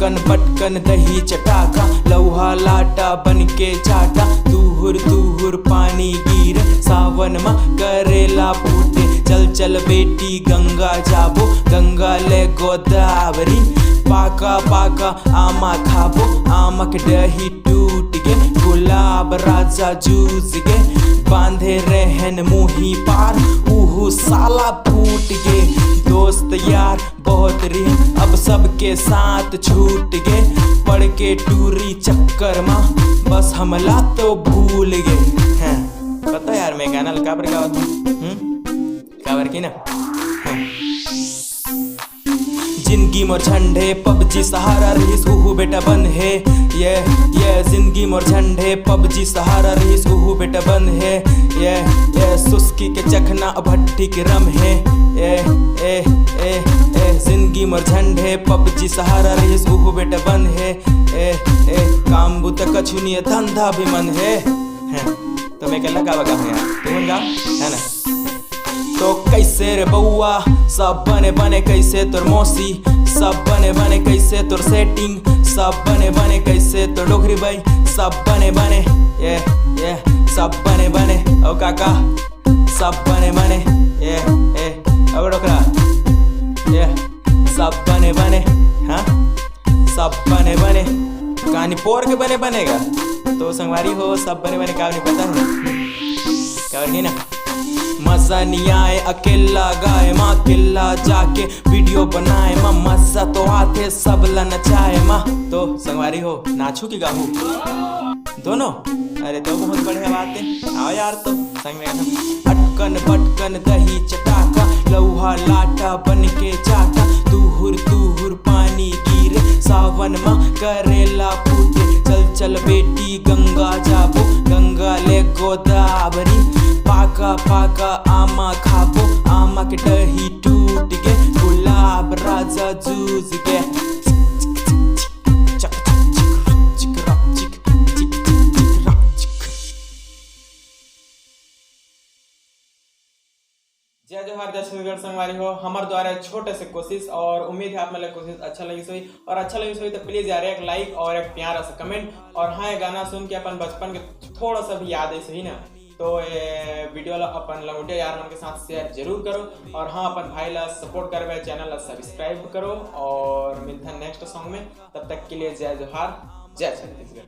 अटकन पटकन दही चटाका, लौहा लाटा बन के चाटा, तुहुर तुहुर पानी गिर, सावन मा करेला फूटे, चल चल बेटी गंगा जाबो, गंगा ले गोदावरी, पाका पाका आमा खाबो, आमक दही टूट गे, गुलाब राजा जूझ गे, बांधे रहन मुही पार, उहु साला फूट गे, दोस्त यार बहुत री अब सबके साथ छूट गे, पड़ के टूरी चक्कर मा बस हमला तो भूल गए हैं। पता यार मैं गाना काबर का काबर की ना जिंदगी मोर झंडे पबजी सहारा रहीस उहु बेटा बन है, ये जिंदगी मोर झंडे पबजी सहारा रहीस उहु बेटा बन है, ये सुस्की के चखना भट्टी के रम है, जिंदगी मोर झंडे पबजी सहारा रहीस उहु बेटा बन है, काम बुत कछु नहीं धंधा भी मन है। तो मैं कहला गावा गा यार तुम गा है ना। तो कैसे रे बउआ सब बने बने कैसे तोर मौसी, सब बने बने कैसे तोर सेटिंग, सब बने बने कैसे तोर डोगरी भाई, सब बने बने ये सब बने बने ओ काका, सब बने बने ये अब डोकरा ये सब बने बने हाँ सब बने बने कहानी पोर के बने बनेगा। तो संगवारी हो सब बने बने का नहीं पता है क्या नहीं ना। मजा नहीं आए अकेला गाए माँ किल्ला जाके वीडियो बनाए माँ, मजा तो आते सब ला नचाए माँ। तो संगवारी हो नाचू की गाहू दोनों, अरे तो बहुत बढ़िया बात है आओ यार। तो संग में अटकन पटकन दही चटाका, लौहा लाटा बन के चाटा, तुहुर तुहुर पानी गिरे, सावन मा करेला फूटे, चल चल बेटी गंगा जाबो, गंगा ले गोदावरी, पाका पाका आमा खाबो, आमा के दही टूट गे, गुलाब राजा जूझ गे। जय जोहार जय छत्तीसगढ़ संगवारी हो हमारे द्वारा छोटे से कोशिश, और उम्मीद है आप मतलब कोशिश अच्छा लगी सोई, और अच्छा लगी सोई तो प्लीज यार एक लाइक और एक प्यारा सा कमेंट, और हाँ ये गाना सुन के अपन बचपन के थोड़ा सा भी याद है सही ना। तो ये वीडियो ला अपन लंगोटे यार मन के साथ शेयर जरूर करो, और हाँ अपन भाई ला सपोर्ट करवे, चैनल ला सब्सक्राइब करो, और मिलते हैं नेक्स्ट सॉन्ग में। तब तक के लिए जय जोहार जय छत्तीसगढ़।